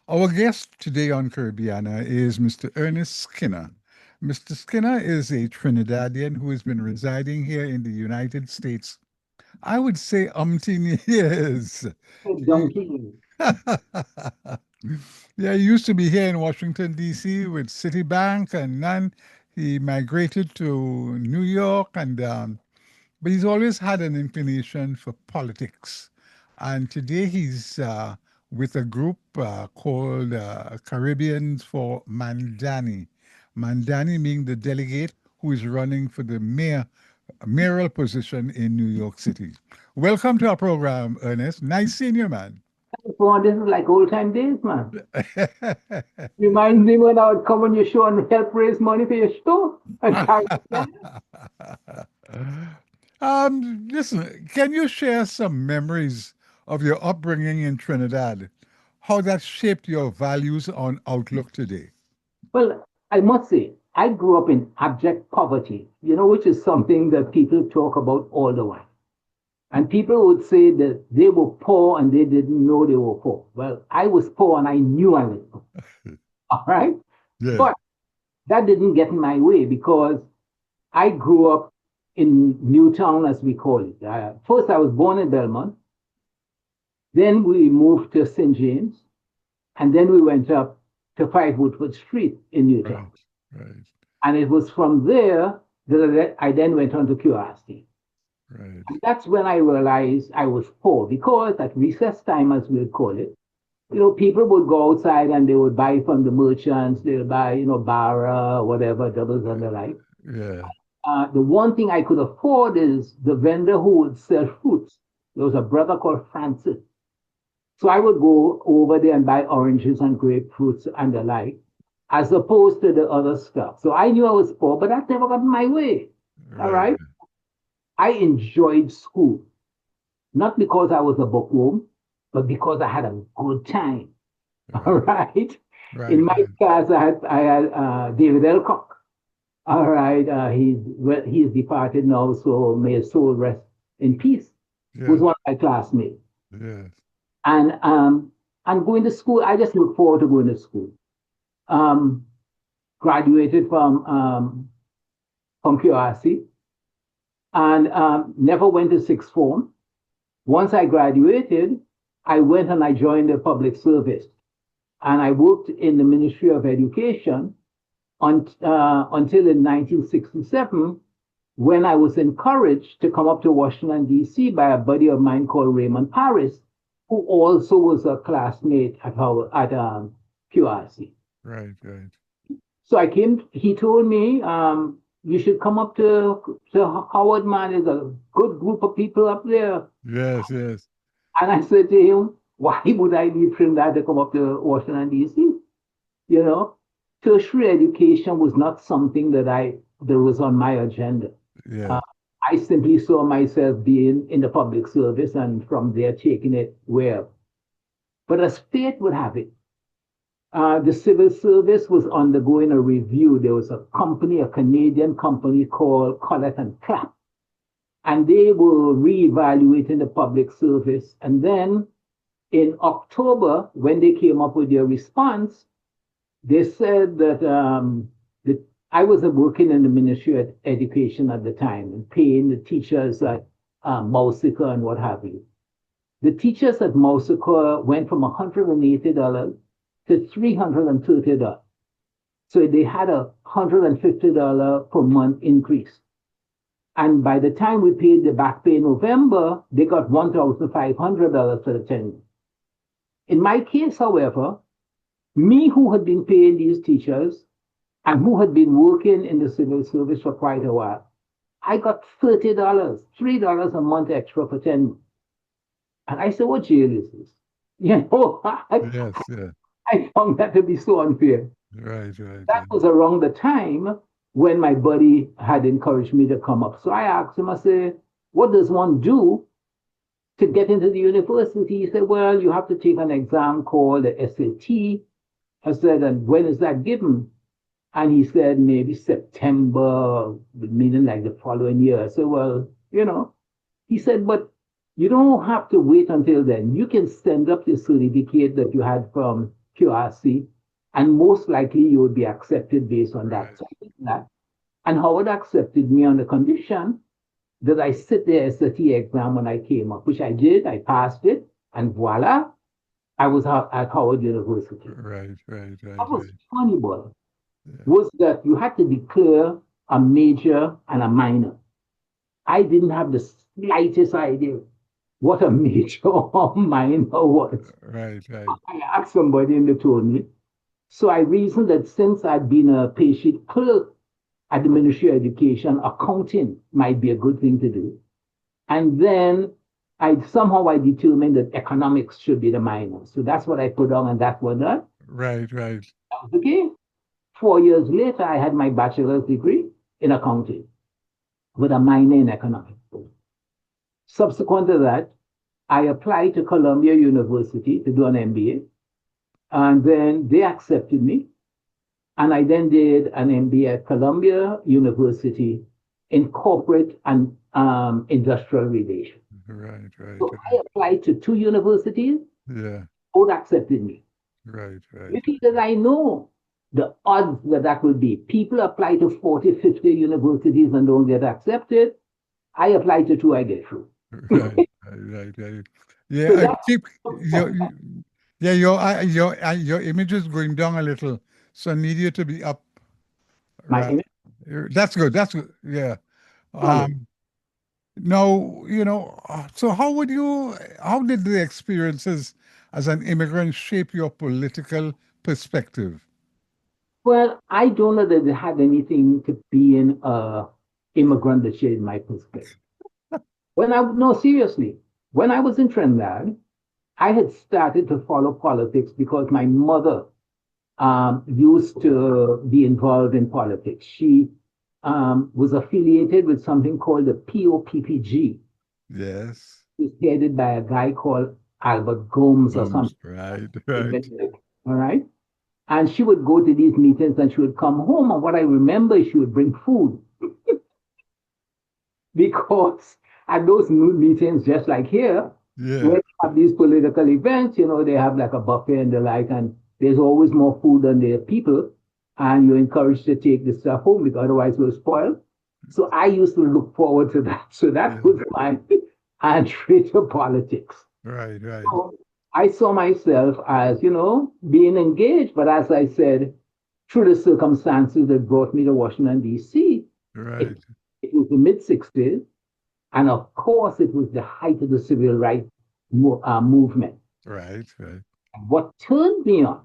Our guest today on Caribbeana is Mr. Ernest Skinner. Mr. Skinner is a Trinidadian who has been residing here in the United States, I would say umpteen years. He- Donkey. yeah, he used to be here in Washington, D.C. with Citibank, and then he migrated to New York, but he's always had an inclination for politics. And today he's with a group called Caribbeans for Mamdani. Mamdani being the delegate who is running for the mayoral position in New York City. Welcome to our program, Ernest. Nice seeing you, man. Boy, this is like old time days, man. Reminds me when I would come on your show and help raise money for your show and carry it. Listen, can you share some memories of your upbringing in Trinidad? How that shaped your values on outlook today? Well, I must say, I grew up in abject poverty, which is something that people talk about all the while. And people would say that they were poor and they didn't know they were poor. Well, I was poor and I knew I was poor. All right. Yeah. But that didn't get in my way because I grew up in Newtown, as we call it. First, I was born in Belmont. Then we moved to St. James. And then we went up to 5 Woodford Street in Newtown. Right, right, And it was from there that I then went on to QRC. right. And that's when I realized I was poor because at recess time, as we'll call it, people would go outside and they would buy from the merchants. They would buy, Barra, whatever, doubles and the like. Yeah. The one thing I could afford is the vendor who would sell fruits. There was a brother called Francis. So I would go over there and buy oranges and grapefruits and the like, as opposed to the other stuff. So I knew I was poor, but that never got in my way. All Right. right. I enjoyed school, not because I was a bookworm, but because I had a good time. All Right. right. Right. In my Right. class, I had David Elcock. All right. He's departed now, so may his soul rest in peace. Was Yes. one of my classmates. Yes. And going to school, I just look forward to going to school. Um, Graduated from QRC and never went to sixth form. Once I graduated, I went and I joined the public service. And I worked in the Ministry of Education until in 1967, when I was encouraged to come up to Washington, D.C. by a buddy of mine called Raymond Paris, who also was a classmate at QRC. Right. Right. So I came, he told me, you should come up to Howard, man. There's a good group of people up there. Yes. Yes. And I said to him, why would I leave Trinidad to come up to Washington, D.C.? You know, tertiary education was not something that was on my agenda. Yeah. Uh, I simply saw myself being in the public service and from there taking it where. But as fate would have it, the civil service was undergoing a review. There was a company, a Canadian company called Collett and Clapp, and they were reevaluating the public service. And then in October, when they came up with their response, they said that I was working in the Ministry of Education at the time and paying the teachers at Mausica and what have you. The teachers at Mausica went from $180 to $330. So they had a $150 per month increase. And by the time we paid the back pay in November, they got $1,500 for the tenure. In my case, however, me who had been paying these teachers and who had been working in the civil service for quite a while, I got $30, $3 a month extra for tenure. And I said, what jail is this? You know, Yes. Yeah. I found that to be so unfair. Right. Right. That Right. was around the time when my buddy had encouraged me to come up. So I asked him, I said, what does one do to get into the university? He said, well, you have to take an exam called the SAT. I said, and when is that given? And he said, maybe September, meaning like the following year. I said, well, he said, but you don't have to wait until then. You can send up the certificate that you had from QRC, and most likely you would be accepted based on that. Right. So I did that. And Howard accepted me on the condition that I sit there as a T exam when I came up, which I did. I passed it, and voila, I was at Howard University. Right. Right. What Right. was Right. funny, boy, Yeah. was that you had to declare a major and a minor. I didn't have the slightest idea what a major or minor was. Right. Right. I asked somebody and they told me. So I reasoned that since I'd been a patient clerk at the Ministry of Education, accounting might be a good thing to do. And then I determined that economics should be the minor. So that's what I put on, and that's what Right. Right. that was the case. 4 years later, I had my bachelor's degree in accounting with a minor in economics. Subsequent to that, I applied to Columbia University to do an MBA, and then they accepted me. And I then did an MBA at Columbia University in corporate and industrial relations. Right. Right. So I applied to two universities, Yeah. both accepted me. Right. Right. Little did I know the odds that would be. People apply to 40, 50 universities and don't get accepted. I apply to two, I get through. Right. Right. Right. So Yeah. I that's keep yeah. Your image is going down a little, so I need you to be up. my Right. image. That's good. That's good. Yeah. Solid. Um. No. So how did the experiences as an immigrant shape your political perspective? Well, I don't know that it had anything to being a immigrant that changed my perspective. No, seriously, when I was in Trinidad, I had started to follow politics because my mother used to be involved in politics. She was affiliated with something called the POPPG. Yes. It was headed by a guy called Albert Gomes or something. Right. Right. All right. And she would go to these meetings and she would come home. And what I remember is she would bring food because at those meetings, just like here, when Yeah. they have these political events, they have like a buffet and the like, and there's always more food than there are people. And you're encouraged to take the stuff home because otherwise we'll spoil. So I used to look forward to that. So that Yeah. was my entry to politics. Right. Right. So I saw myself as, being engaged. But as I said, through the circumstances that brought me to Washington, D.C., it, Right. it was the mid 60s. And of course, it was the height of the civil rights movement. Right. Right. What turned me on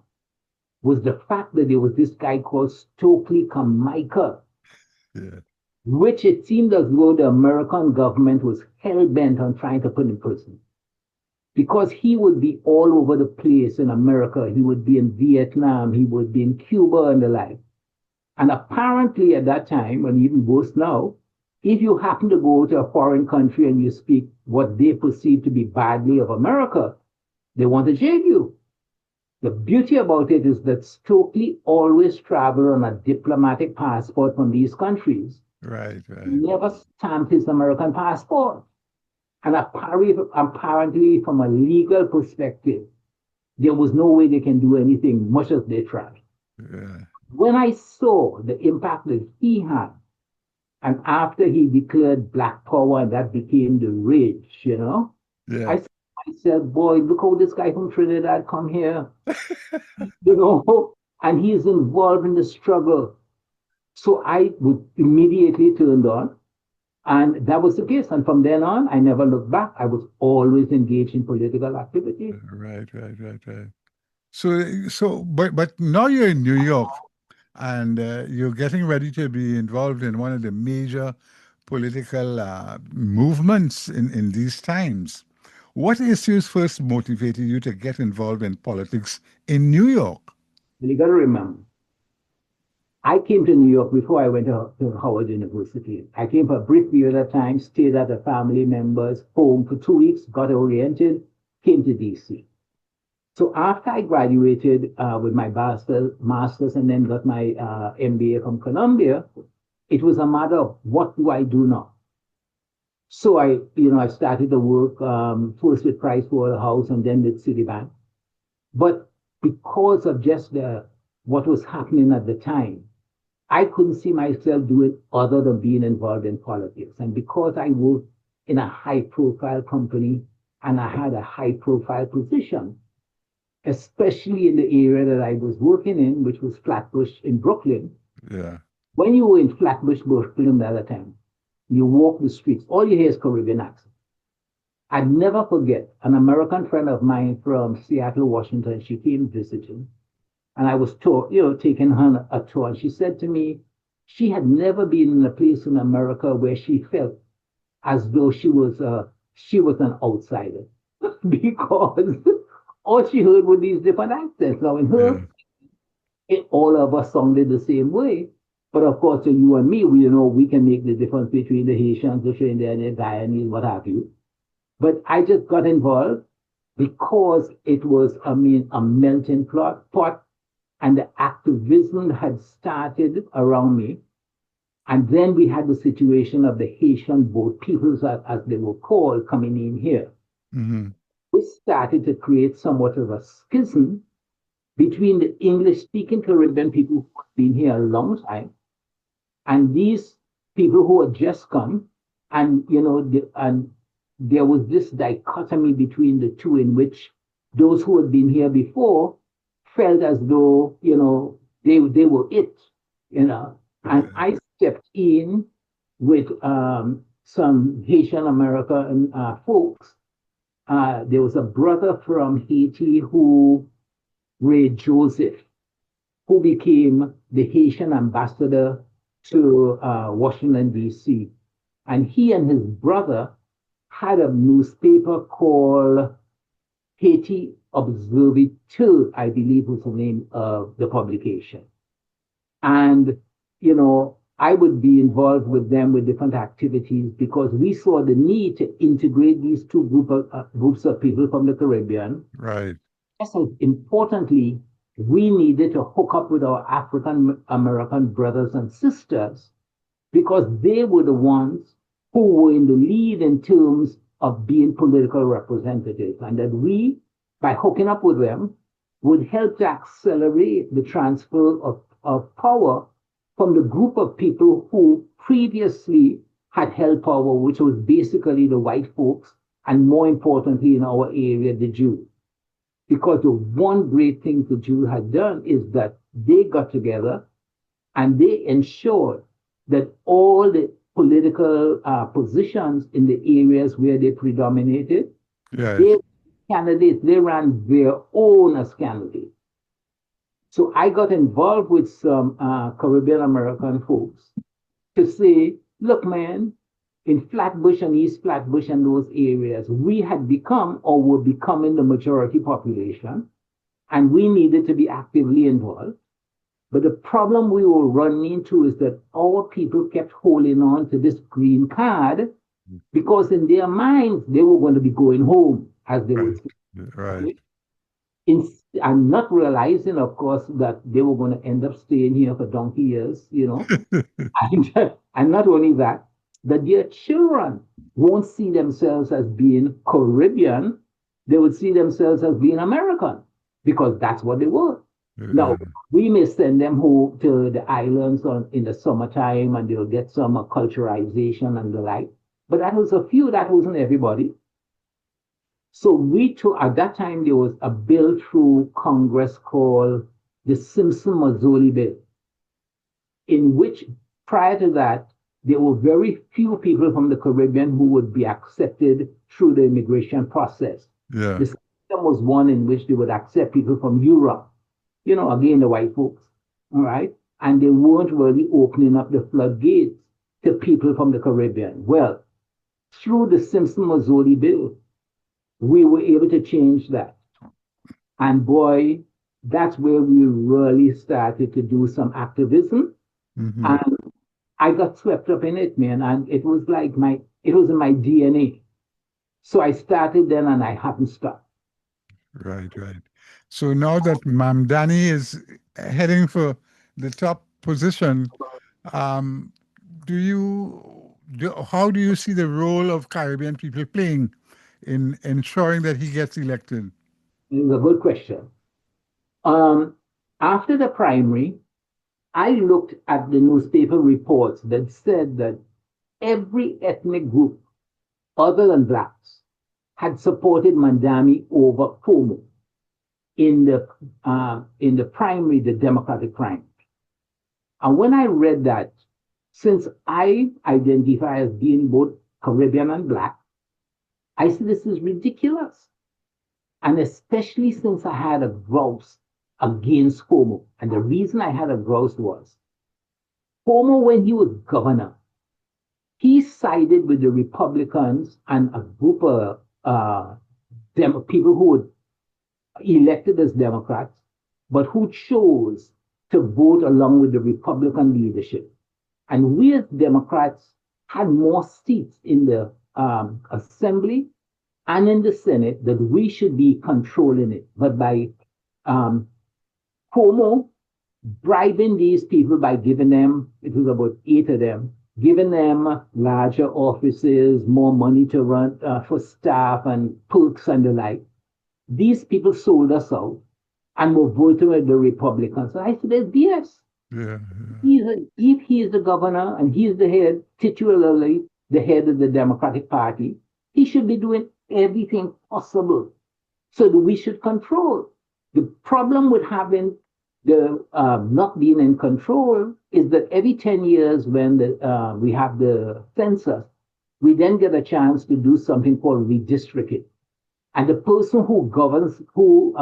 was the fact that there was this guy called Stokely Carmichael, Yeah. which it seemed as though the American government was hell bent on trying to put in prison. Because he would be all over the place in America. He would be in Vietnam, he would be in Cuba and the like. And apparently at that time, and even worse now, if you happen to go to a foreign country and you speak what they perceive to be badly of America, they want to jail you. The beauty about it is that Stokely always traveled on a diplomatic passport from these countries. Right. He Right. never stamped his American passport. And apparently, from a legal perspective, there was no way they can do anything, much as they tried. Yeah. When I saw the impact that he had, and after he declared Black Power, and that became the rage, Yeah. I said to myself, boy, look how this guy from Trinidad come here, you know, and he's involved in the struggle. So I would immediately turned on, and that was the case. And from then on, I never looked back. I was always engaged in political activity. Right. Right. Right. Right. But now you're in New York, and you're getting ready to be involved in one of the major political movements in these times. What issues first motivated you to get involved in politics in New York? And you got to remember, I came to New York before I went to Howard University. I came for a brief period of time, stayed at a family member's home for 2 weeks, got oriented, came to DC. So after I graduated with my master's and then got my MBA from Columbia, it was a matter of what do I do now? So I started to work first with Price Waterhouse and then with Citibank. But because of just the what was happening at the time. I couldn't see myself doing other than being involved in politics. And because I worked in a high profile company and I had a high profile position, especially in the area that I was working in, which was Flatbush in Brooklyn. Yeah. When you were in Flatbush, Brooklyn the other time, you walk the streets, all you hear is Caribbean accent. I'd never forget an American friend of mine from Seattle, Washington. She came visiting, and I was taking her a tour. And she said to me, she had never been in a place in America where she felt as though she was an outsider because all she heard were these different accents. Now in her, Yeah. all of us sounded the same way. But of course, to you and me, we know we can make the difference between the Haitians, the Trinidadians, the Guyanese, what have you. But I just got involved because it was, I mean, a melting pot, and the activism had started around me. And then we had the situation of the Haitian boat peoples, as they were called, coming in here. Hmm. We started to create somewhat of a schism between the English speaking Caribbean people who had been here a long time and these people who had just come. And, and there was this dichotomy between the two in which those who had been here before felt as though, they were it, you know. And Yeah. I stepped in with some Haitian American folks. There was a brother from Haiti who, Ray Joseph, who became the Haitian ambassador to Washington, D.C. And he and his brother had a newspaper called Haiti Observateur, I believe was the name of the publication. And, I would be involved with them with different activities because we saw the need to integrate these two groups of people from the Caribbean. Right. Just as importantly, we needed to hook up with our African American brothers and sisters because they were the ones who were in the lead in terms of being political representatives. And that we, by hooking up with them, would help to accelerate the transfer of power from the group of people who previously had held power, which was basically the white folks, and more importantly, in our area, the Jews. Because the one great thing the Jews had done is that they got together and they ensured that all the political positions in the areas where they predominated, Yes. they candidates, they ran their own as candidates. So I got involved with some Caribbean American folks to say, look, man, in Flatbush and East Flatbush and those areas, we had become or were becoming the majority population, and we needed to be actively involved. But the problem we were running into is that our people kept holding on to this green card because in their minds they were going to be going home, as they would Right. say. Right. Okay? And not realizing, of course, that they were going to end up staying here for donkey years. And not only that, that their children won't see themselves as being Caribbean, they would see themselves as being American because that's what they were. Now, Yeah. we may send them home to the islands in the summertime and they'll get some culturalization and the like. But that was a few, that wasn't everybody. So we took, at that time, there was a bill through Congress called the Simpson-Mazzoli Bill, in which prior to that, there were very few people from the Caribbean who would be accepted through the immigration process. Yeah. The system was one in which they would accept people from Europe, again, the white folks, all right? And they weren't really opening up the floodgates to people from the Caribbean. Well, through the Simpson-Mazzoli bill, we were able to change that. And boy, that's where we really started to do some activism. Hmm. And I got swept up in it, man. And it was like it was in my DNA. So I started then and I haven't stopped. Right. Right. So now that Mamdani is heading for the top position, um, how do you see the role of Caribbean people playing in ensuring that he gets elected? It's a good question. Um, After the primary, I looked at the newspaper reports that said that every ethnic group other than blacks had supported Mandami over Cuomo in the primary, the Democratic primary. And when I read that, since I identify as being both Caribbean and black, I said this is ridiculous. And especially since I had a grouse against Cuomo. And the reason I had a grouse was Cuomo, when he was governor, he sided with the Republicans and a group of people who were elected as Democrats, but who chose to vote along with the Republican leadership. And we as Democrats had more seats in the Assembly and in the Senate that we should be controlling it. But by um, Cuomo bribing these people by giving them, it was about 8 of them, giving them larger offices, more money to run for staff and perks and the like. These people sold us out and were voting with the Republicans. So I said, there's BS. Yeah. If he is the governor and he is the head, titularly the head of the Democratic Party, he should be doing everything possible so that we should control. The problem with having the not being in control is that every 10 years when we have the census, we then get a chance to do something called redistricting. And the person who governs, who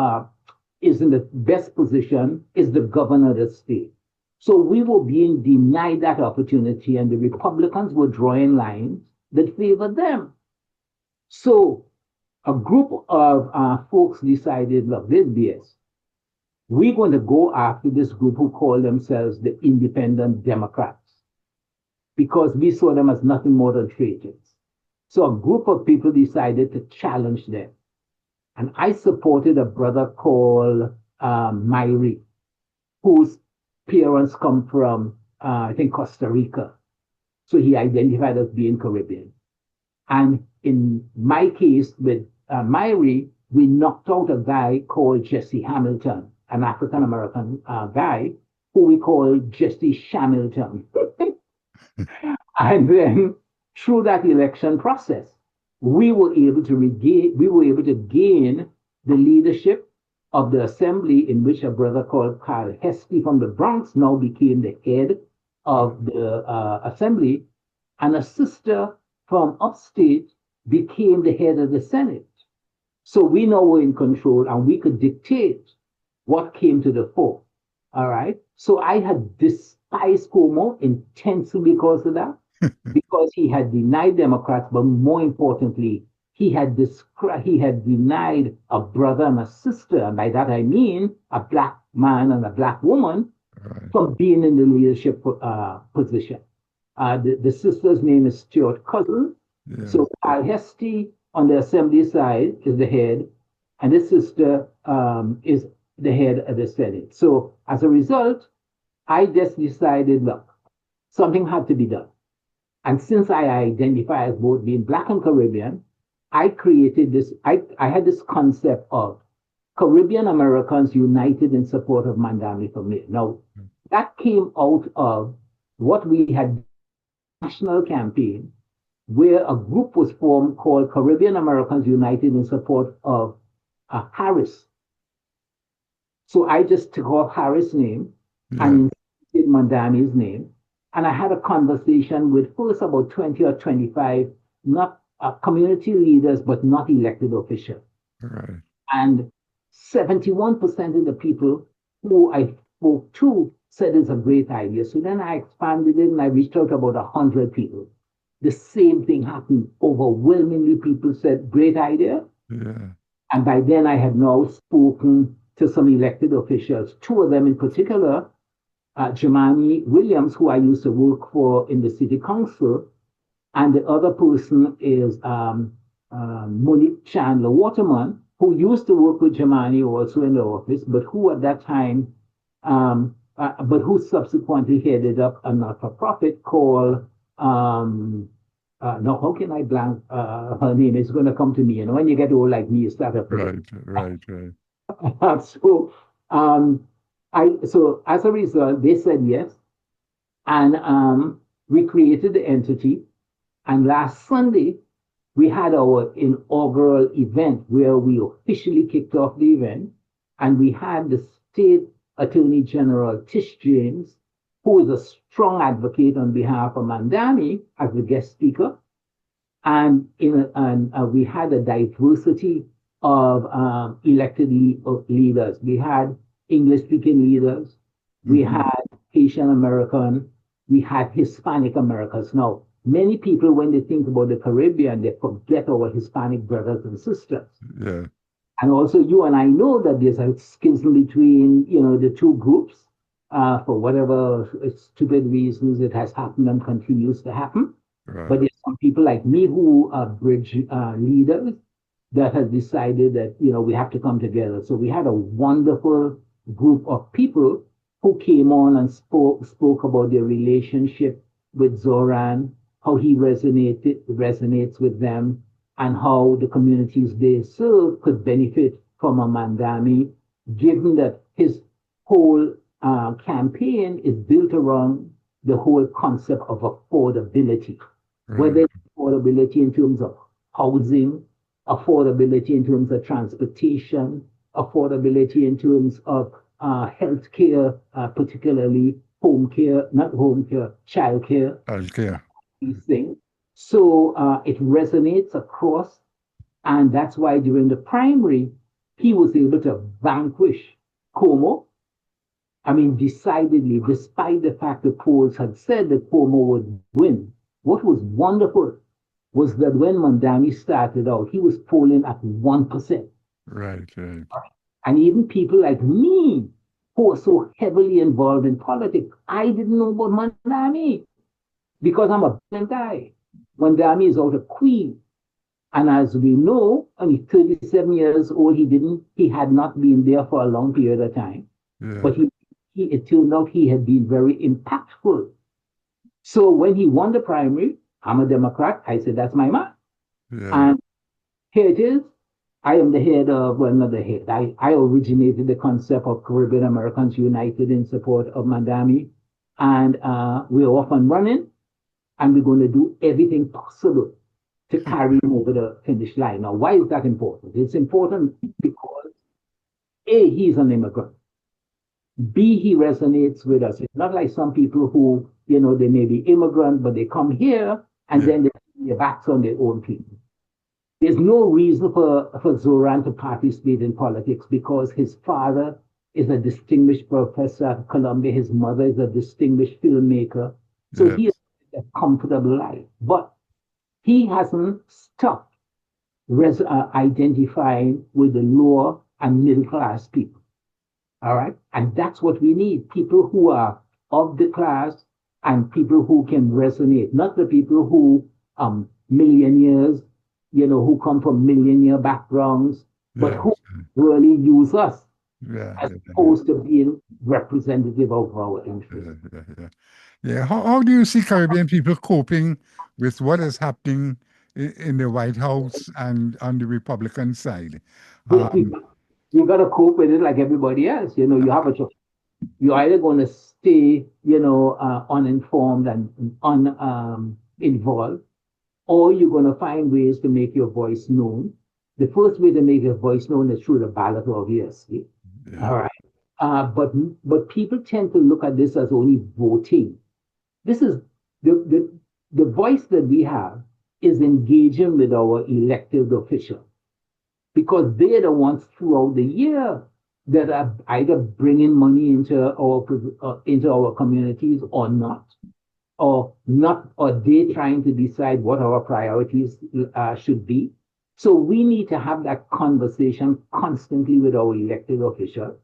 is in the best position, is the governor of the state. So we were being denied that opportunity, and the Republicans were drawing lines that favored them. So a group of folks decided, look, this BS. We're going to go after this group who call themselves the Independent Democrats because we saw them as nothing more than traitors. So a group of people decided to challenge them. And I supported a brother called Myri, whose parents come from, I think, Costa Rica. So he identified as being Caribbean. And in my case with Myri, we knocked out a guy called Jesse Hamilton, an African American guy who we call Jesse Shamilton. And then through that election process, we were able to gain the leadership of the assembly in which a brother called Carl Hesky from the Bronx now became the head of the assembly, and a sister from upstate became the head of the Senate. So we now were in control and we could dictate what came to the fore. All right. So I had despised Cuomo intensely because of that, because he had denied Democrats, but more importantly, he had denied a brother and a sister, and by that I mean a black man and a black woman, Right. from being in the leadership position. The sister's name is Stuart Cousin. Yeah. So Al Hesty on the assembly side is the head, and the sister is the head of the Senate. So as a result, I just decided, look, something had to be done. And since I identify as both being black and Caribbean, I created this, I had this concept of Caribbean Americans united in support of Mandami for me. Now, that came out of what we had national campaign where a group was formed called Caribbean Americans United in support of Harris. So I just took off Harris' name Yeah. and inserted Mandami's name. And I had a conversation with first about 20 or 25, not community leaders, but not elected officials. Right. And 71% of the people who I spoke to said it's a great idea. So then I expanded it and I reached out to about 100 people. The same thing happened. Overwhelmingly, people said, great idea. Yeah. And by then, I had now spoken to some elected officials, two of them in particular, Jemani Williams, who I used to work for in the city council, and the other person is Monique Chandler Waterman, who used to work with Jemani also in the office, but who at that time, but who subsequently headed up a not-for-profit called, no, how can I blank her name? It's going to come to me. You know, when you get old like me, you start to forget. Right. Right. Right. So Um, so as a result, they said yes, and we created the entity. And last Sunday, we had our inaugural event where we officially kicked off the event, and we had the state attorney general Tish James, who is a strong advocate on behalf of Mamdani, as the guest speaker, and we had a diversity of elected leaders. We had English speaking leaders, we Hmm. had Asian American, we had Hispanic Americans. Now, many people, when they think about the Caribbean, they forget our Hispanic brothers and sisters. Yeah. And also, you and I know that there's a schism between, the two groups. For whatever stupid reasons, it has happened and continues to happen. Right. But there's some people like me who are bridge leaders that have decided that we have to come together. So we had a wonderful group of people who came on and spoke about their relationship with Zoran, how he resonates with them, and how the communities they serve could benefit from a Mandami, given that his whole campaign is built around the whole concept of affordability, Right. whether it's affordability in terms of housing, affordability in terms of transportation, affordability in terms of health care, particularly home care, not home care, child care, Healthcare. these things. So it resonates across, and that's why during the primary, he was able to vanquish Como. I mean, decidedly, despite the fact the polls had said that Como would win. What was wonderful was that when Mandani started out, he was polling at 1%. Right. Right. And even people like me, who are so heavily involved in politics, I didn't know about Mandani because I'm a brilliant guy. Mandani is out of Queen. And as we know, only 37 years old, he had not been there for a long period of time. Yeah. But it turned out he had been very impactful. So when he won the primary, I'm a Democrat. I said, that's my man. Yeah. And here it is. I am the head of, well, not the head. I originated the concept of Caribbean Americans United in support of Mandami. And we're off and running. And we're going to do everything possible to carry him over the finish line. Now, why is that important? It's important because A, he's an immigrant. B, he resonates with us. It's not like some people who, they may be immigrant, but they come here and Yeah. then they turn their backs on their own people. There's no reason for Zoran to participate in politics because his father is a distinguished professor at Columbia. His mother is a distinguished filmmaker. So he has Yes. a comfortable life. But he hasn't stopped identifying with the lower and middle class people. All right. And that's what we need, people who are of the class and people who can resonate, not the people who, millionaires, who come from millionaire backgrounds, but Yes. who really use us Yeah. as Yeah. Yeah. opposed to being representative of our interests. Yeah. Yeah. Yeah. Yeah. How do you see Caribbean people coping with what is happening in the White House and on the Republican side? We, we, Um, we got to cope with it like everybody else. You have a choice. You're either going to stay, uninformed and uninvolved, or you're going to find ways to make your voice known. The first way to make your voice known is through the ballot, obviously. yeah. All right. But people tend to look at this as only voting. This is the voice that we have is engaging with our elected officials because they're the ones throughout the year that are either bringing money into our communities or not, or they trying to decide what our priorities should be. So we need to have that conversation constantly with our elected officials.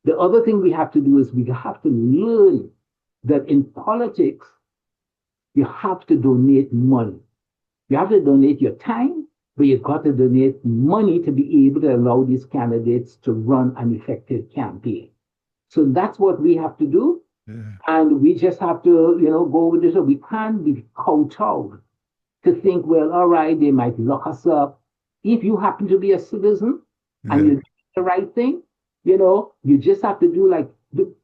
The other thing we have to do is we have to learn that in politics, you have to donate money. You have to donate your time, but you've got to donate money to be able to allow these candidates to run an effective campaign. So that's what we have to do. Yeah. And we just have to, go with this. We can't be kowtowed to think, well, all right, they might lock us up. If you happen to be a citizen and Yeah. you do the right thing, You just have to do like,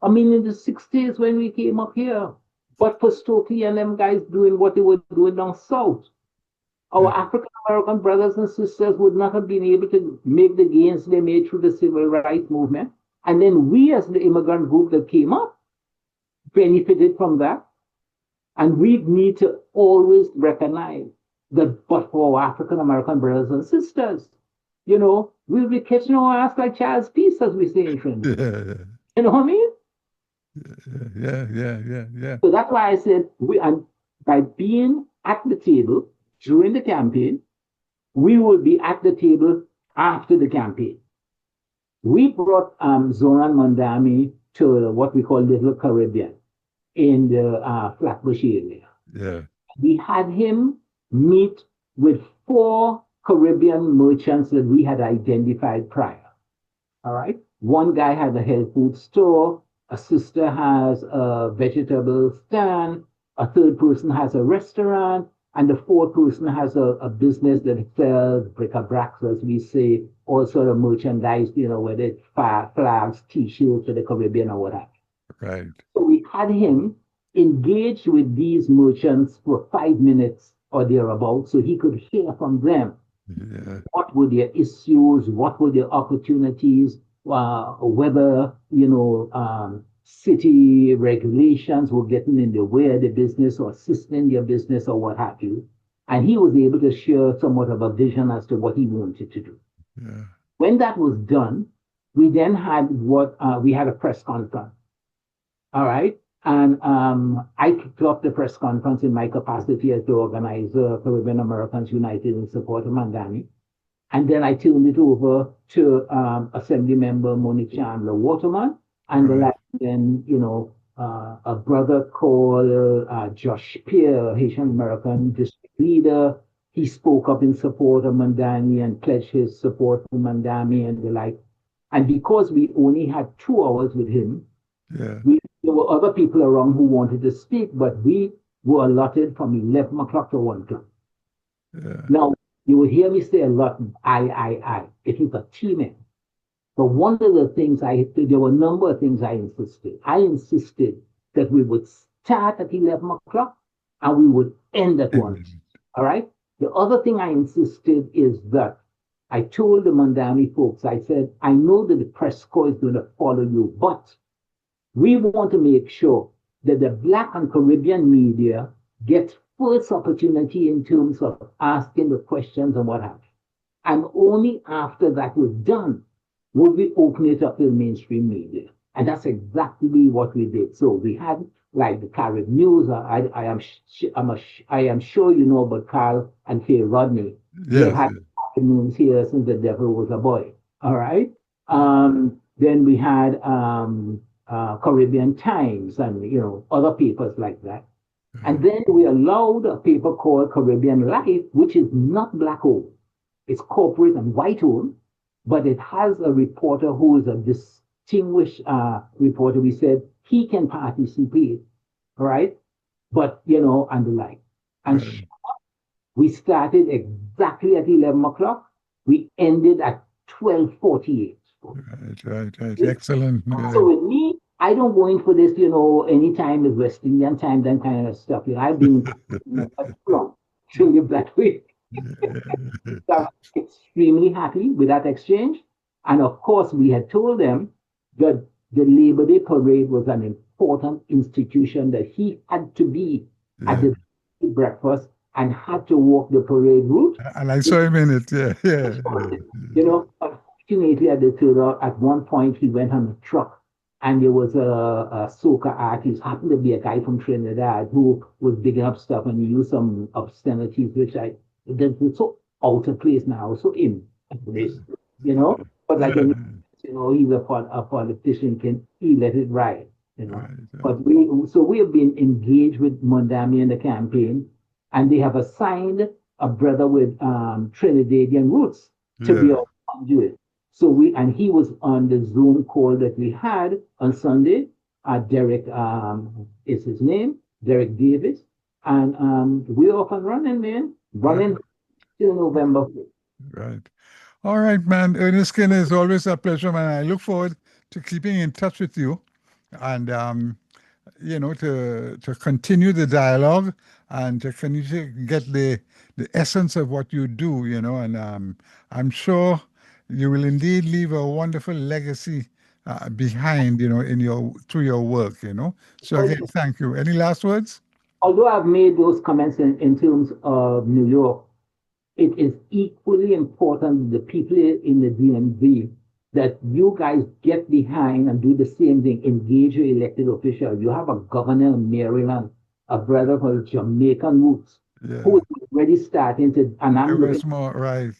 I mean, in the 60s when we came up here, but for Stokely and them guys doing what they were doing down south, our Yeah. African American brothers and sisters would not have been able to make the gains they made through the civil rights movement. And then we, as the immigrant group that came up, benefited from that. And we need to always recognize that, but for our African American brothers and sisters, we'll be catching our ass like child's piece, as we say in Trinidad. Yeah. You know what I mean? Yeah. Yeah. Yeah. Yeah. So that's why I said and by being at the table during the campaign, we will be at the table after the campaign. We brought Zoran Mondami to what we call Little Caribbean in the Flatbush area. Yeah. We had him meet with four Caribbean merchants that we had identified prior. All right. One guy has a health food store. A sister has a vegetable stand. A third person has a restaurant. And the fourth person has a business that sells bric-a-brac, as we say, all sort of merchandise, whether it's flags, t-shirts for the Caribbean or whatever. Right. So we had him engage with these merchants for 5 minutes or thereabouts so he could hear from them Yeah. what were their issues, what were their opportunities, whether city regulations were getting in the way of the business or assisting their business or what have you. And he was able to share somewhat of a vision as to what he wanted to do. Yeah. When that was done, we then had we had a press conference. All right. And I kicked off the press conference in my capacity as the organizer of Caribbean Americans United in support of Mamdani. And then I turned it over to Assembly Member Monique Chandler Waterman. And Right. then, a brother called Josh Peer, Haitian American district leader. He spoke up in support of Mamdani and pledged his support for Mamdani and the like. And because we only had 2 hours with him, Yeah. there were other people around who wanted to speak, but we were allotted from 11 o'clock to 1 o'clock. Yeah. Now, you will hear me say a lot, I. It is a team effort. But one of the things there were a number of things I insisted. I insisted that we would start at 11 o'clock and we would end at 1. And All right? The other thing I insisted is that I told the Mandami folks, I said, I know that the press corps is going to follow you, but we want to make sure that the Black and Caribbean media gets first opportunity in terms of asking the questions and what have you. And only after that was done would we open it up to the mainstream media. And that's exactly what we did. So we had like the Carib News. I am sure you know about Carl and Faye Rodney. They've yes. had Carib News here since the devil was a boy. All right. Then we had Caribbean Times and other papers like that. And then we allowed a paper called Caribbean Life, which is not black owned. It's corporate and white owned, but it has a reporter who is a distinguished reporter. We said he can participate, right? But, and the like. And Right. we started exactly at 11 o'clock. We ended at 12:48. Right. Right. Right. Excellent. So with me, I don't go in for this, anytime is West Indian time, that kind of stuff. I've been that long to live that way. I'm extremely happy with that exchange. And of course, we had told them that the Labor Day parade was an important institution that he had to be at Yeah. the breakfast and had to walk the parade route. And I saw him in it. Yeah. Yeah. Unfortunately, at one point, he went on a truck and there was a soca artist, happened to be a guy from Trinidad who was digging up stuff and he used some obscenities, which that was so out of place now, so in place, but like any, he's a politician, he let it ride. Right. But we have been engaged with Mondami in the campaign, and they have assigned a brother with Trinidadian roots to be Yeah. our conduit. So he was on the Zoom call that we had on Sunday. Derek is his name, Derek Davis, and we're off and running, man, Right. running till November 5th. Right. All right, man. Ernest Skinner, it's always a pleasure, man. I look forward to keeping in touch with you, and to continue the dialogue and to continue to get the essence of what you do, and I'm sure you will indeed leave a wonderful legacy behind, in your through your work, So again, Although, thank you. Any last words? although I've made those comments in terms of New York, it is equally important the people in the DMV that you guys get behind and do the same thing, engage your elected officials. You have a governor in Maryland, a brother with Jamaican roots, who Yeah, is already starting to, and I'm looking, Westmore, right?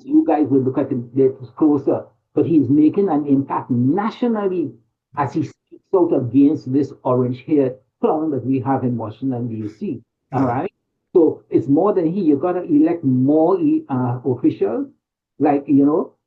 you guys will look at it closer, but he's making an impact nationally as he speaks out against this orange haired clown that we have in Washington, D.C. All Yeah, right. So it's more than he. You got to elect more officials, like,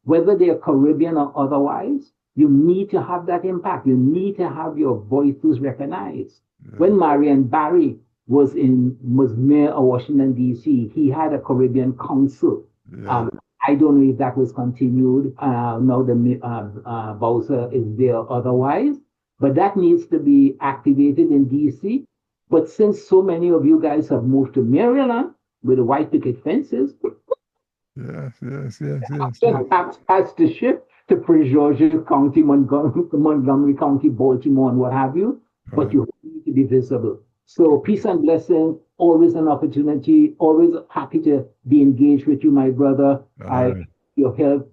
whether they're Caribbean or otherwise. You need to have that impact. You need to have your voices recognized. yeah, When Marion Barry was mayor of Washington D.C., he had a Caribbean council. yeah, Um, I don't know if that was continued. Now the Bowser is there otherwise, but that needs to be activated in DC. But since so many of you guys have moved to Maryland with the white picket fences, yes, yes, yes, yes, action yes. has to shift to Prince George's County, Montgomery County, Baltimore, and what have you. But Right. you need to be visible. So peace and blessing, always an opportunity, always happy to be engaged with you, my brother. All I right. Your health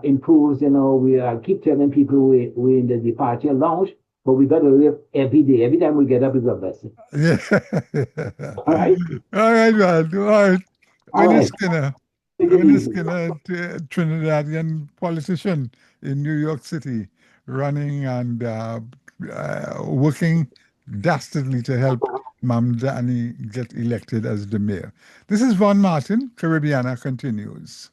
improves. We keep telling people we're in the departure lounge, but we got to live every day. Every time we get up is a blessing. Yeah. All right, All right, man. All right. all right. Ernest Skinner. Take it Ernest easy. Skinner, Trinidadian politician in New York City, running and working dastardly to help Mamdani get elected as the mayor. This is Von Martin. Caribbeana continues.